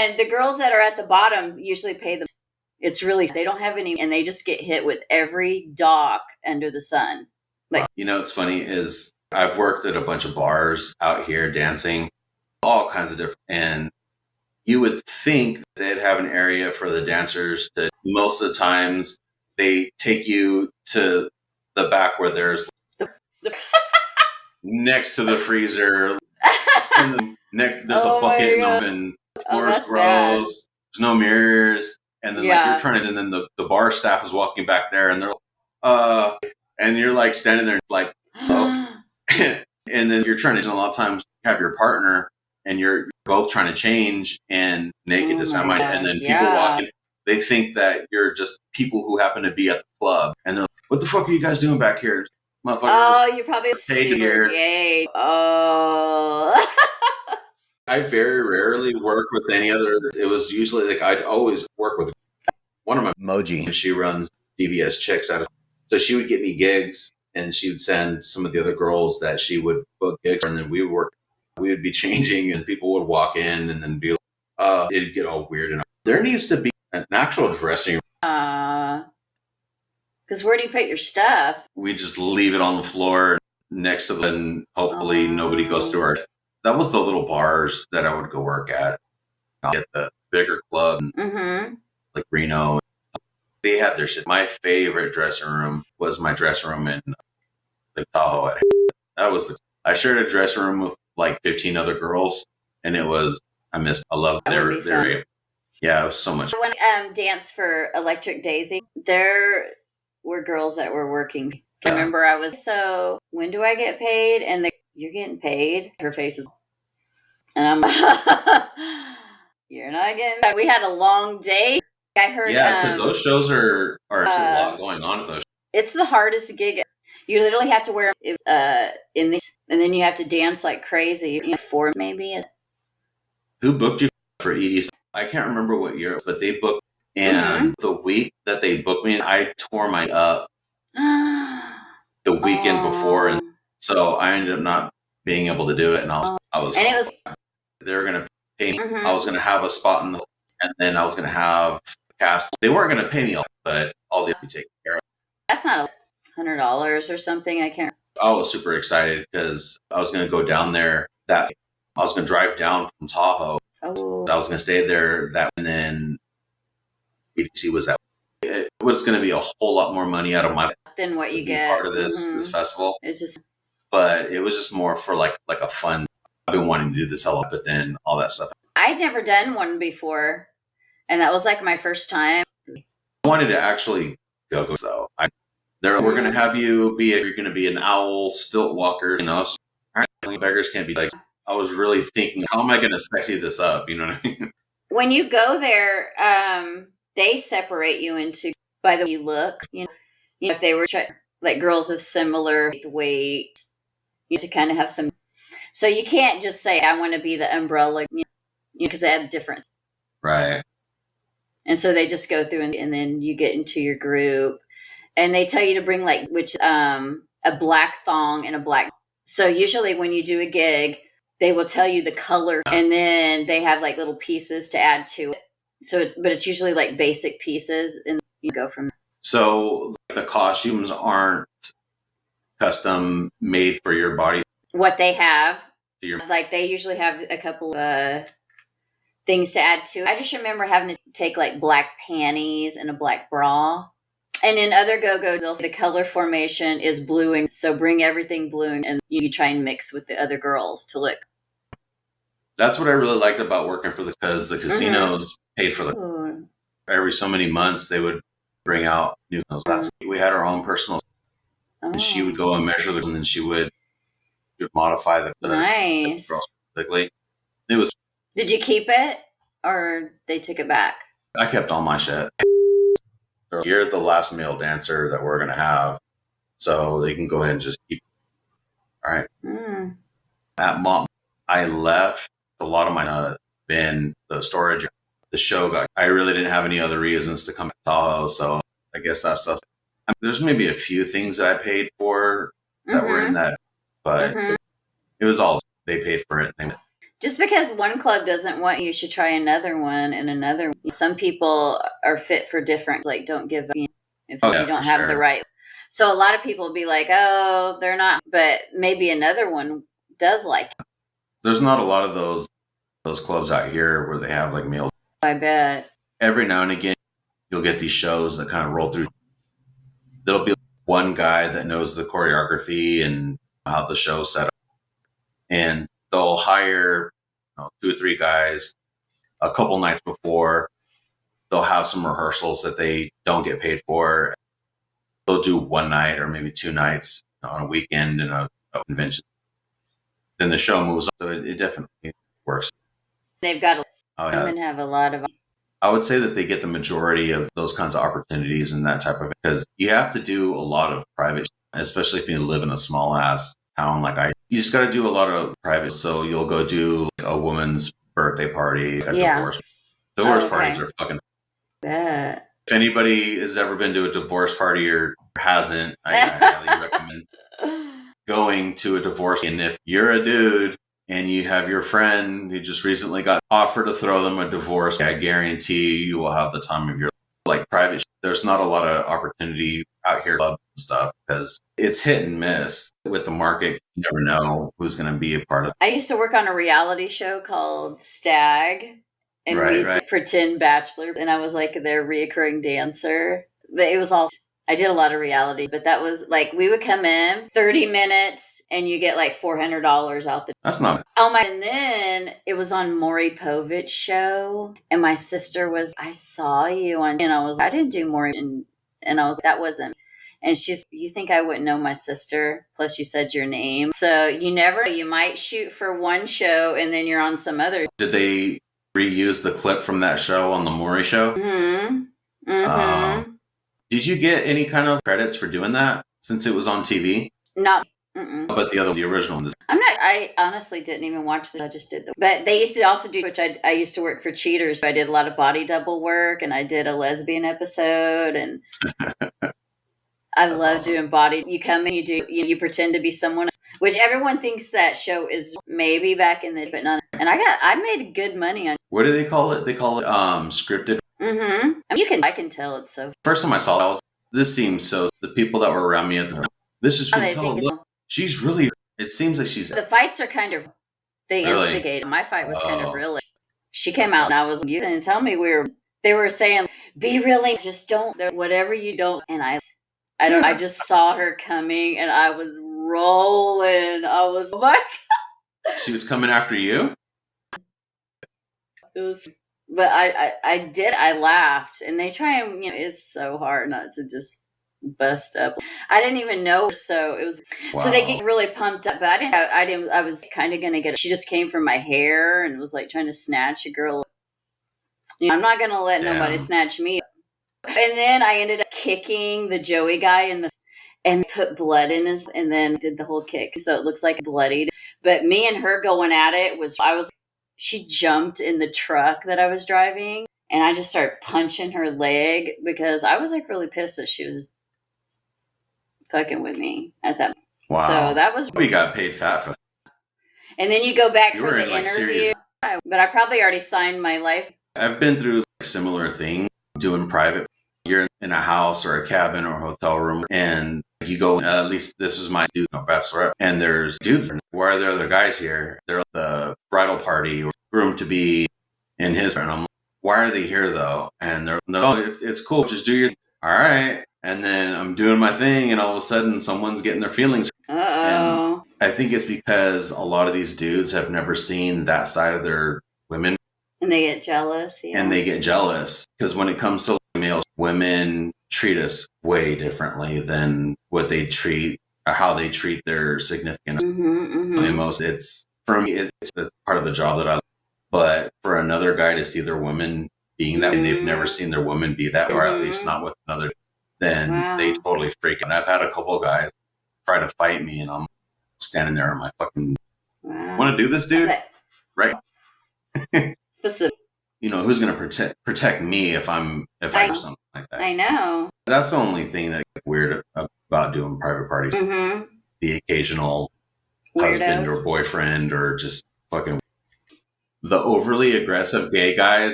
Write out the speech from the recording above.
And the girls that are at the bottom usually pay the. It's really, they don't have any, and they just get hit with every doc under the sun. Like, you know, what's funny is I've worked at a bunch of bars out here dancing, all kinds of different, and you would think they'd have an area for the dancers to, most of the times they take you to the back where there's next to the freezer, and there's a bucket and the floor's gross. Bad. There's no mirrors. And then like you're trying to, and then the bar staff is walking back there and they're and you're like standing there like, oh. And then you're trying to, a lot of times have your partner and you're both trying to change and naked to sound, and then people walking, they think that you're just people who happen to be at the club and they're like, what the fuck are you guys doing back here? Motherfucker. Oh, you're probably super gay. Oh. I very rarely work with any other. It was usually like I'd always work with one of my Moji. She runs DBS Chicks out of, so she would get me gigs and she would send some of the other girls that she would book gigs, and then we would be changing and people would walk in and then be like, it'd get all weird. And there needs to be an actual dressing room. Because where do you put your stuff? We just leave it on the floor next to them and hopefully nobody goes through our. That was the little bars that I would go work at. At the bigger club, like Reno. They had their shit. My favorite dressing room was my dressing room in Lake Tahoe. That was I shared a dressing room with like 15 other girls, and it was I love their yeah, it was so much. When dance for Electric Daisy, there were girls that were working. I remember I was when do I get paid? And you're getting paid. Her face was, and I'm you're not getting paid. We had a long day. I heard because those shows are a lot going on at those. It's the hardest gig. You literally have to wear in these, and then you have to dance like crazy. For maybe. Who booked you for EDC? I can't remember what year, but they booked, and the week that they booked me, I tore my up the weekend before, and so I ended up not being able to do it, and I was and it was they were going to pay me. I was going to have a spot in the, and then I was going to have a cast. They weren't going to pay me all, but all the other taken care of. That's not $100 or something. I can't. I was super excited because I was going to go down there. I was going to drive down from Tahoe. Oh. I was going to stay there and then EDC was that. It was going to be a whole lot more money out of my than what you get part of this festival. It's just, but it was just more for like a fun. I've been wanting to do this a lot, but then all that stuff. I'd never done one before, and that was like my first time. I wanted to actually go though. We're going to have you're going to be an owl, stilt walker, beggars can't be like. I was really thinking, how am I going to sexy this up? You know what I mean? When you go there, they separate you into by the way you look. You know if they were like girls of similar weight, to kind of have some. So you can't just say I want to be the umbrella, because they have difference, right? And so they just go through, and then you get into your group, and they tell you to bring a black thong and a black. So usually when you do a gig, they will tell you the color, and then they have like little pieces to add to it. So it's usually like basic pieces, and you go from there. So the costumes aren't custom made for your body. What they have, like they usually have a couple of things to add to. I just remember having to take like black panties and a black bra. And in other go-go's, the color formation is bluing. So bring everything bluing, and you try and mix with the other girls to look. That's what I really liked about working for because the casinos paid for every so many months they would bring out new clothes. We had our own personal. And she would go and measure them, and then she would modify the nice. Girls specifically. It was. Did you keep it, or they took it back? I kept all my shit. You're the last male dancer that we're going to have, so they can go ahead and just keep. All right. At Mom, I left a lot of my bin, the storage, the show. I really didn't have any other reasons to come to Tahoe, so I guess that stuff. There's maybe a few things that I paid for that were in that, but it was all they paid for it. Just because one club doesn't want you should try another one and another one. Some people are fit for different, like don't give up if you don't have the right. So a lot of people be like, oh, they're not, but maybe another one does like it. There's not a lot of those clubs out here where they have like male. I bet. Every now and again, you'll get these shows that kind of roll through. There'll be one guy that knows the choreography and how the show's set up. And they'll hire 2 or 3 guys a couple nights before. They'll have some rehearsals that they don't get paid for. They'll do one night or maybe 2 nights on a weekend in a convention. Then the show moves on. So it definitely works. They've got women have a lot of. I would say that they get the majority of those kinds of opportunities and that type of, because you have to do a lot of private, especially if you live in a small ass town like I. You just got to do a lot of private. So you'll go do like a woman's birthday party, a divorce. Divorce parties are fucking. Bet. If anybody has ever been to a divorce party or hasn't, I highly recommend going to a divorce. And if you're a dude and you have your friend who just recently got offered to throw them a divorce, I guarantee you will have the time of your like private. There's not a lot of opportunity out here and stuff because it's hit and miss with the market. You never know who's going to be a part of it. I used to work on a reality show called STAG, and we used to pretend bachelor, and I was like their reoccurring dancer. But it was all, I did a lot of reality, but that was like, we would come in 30 minutes and you get like $400 out the. That's not. Oh my. And then it was on Maury Povich's show. And my sister was, I saw you on, and I was, I didn't do Maury. And I was, that wasn't. And she's, you think I wouldn't know my sister? Plus you said your name. So you might shoot for one show and then you're on some other. Did they reuse the clip from that show on the Maury show? Mm-hmm. Mm-hmm. Did you get any kind of credits for doing that since it was on TV? No. But the original one. I honestly didn't even watch I just did but they used to also do, which I used to work for Cheaters. So I did a lot of body double work and I did a lesbian episode and I love doing body. You come in, you pretend to be someone else, which everyone thinks that show is maybe back in the, but not. And I made good money on. What do they call it? They call it scripted. Mm-hmm. I can tell it's so. First time I saw it, this seems so. The people that were around me at the time, this is she's really. It seems like she's. The fights are kind of. They instigate. My fight was kind of really. She came out and I was and tell me they were saying be really just don't whatever you don't and I just saw her coming and I was rolling. I was oh my God. She was coming after you. It was. But I laughed and they try and, it's so hard not to just bust up. I didn't even know. So it was, so they get really pumped up, but I was kind of going to she just came from my hair and was like trying to snatch a girl. I'm not going to let nobody snatch me. And then I ended up kicking the Joey guy and put blood in his, and then did the whole kick. So it looks like bloodied, but me and her going at it she jumped in the truck that I was driving and I just started punching her leg because I was like really pissed that she was fucking with me at that. Wow. So that was. We got paid fat for that. And then you go back for the interview. But I probably already signed my life. I've been through a similar thing doing private. You're in a house or a cabin or a hotel room and you go, at least this is my dude, bachelorette. And there's dudes. Where are the other guys here? They're at the bridal party or groom to be in his. And I'm like, why are they here though? And they're oh, it's cool. Just do your, all right. And then I'm doing my thing and all of a sudden someone's getting their feelings. Uh-oh. And I think it's because a lot of these dudes have never seen that side of their women. And they get jealous. Yeah. And they get jealous because when it comes to males, women treat us way differently than what they treat or how they treat their significant. I mean, it's for me, it's part of the job that but for another guy to see their woman being that, and they've never seen their woman be that, or at least not with another, then they totally freak out. And I've had a couple of guys try to fight me, and I'm standing there on my fucking, want to do this, dude? Right? Who's going to protect me if I do something like that? I know. That's the only thing that's weird about doing private parties. The occasional husband or boyfriend or just fucking. the overly aggressive gay guys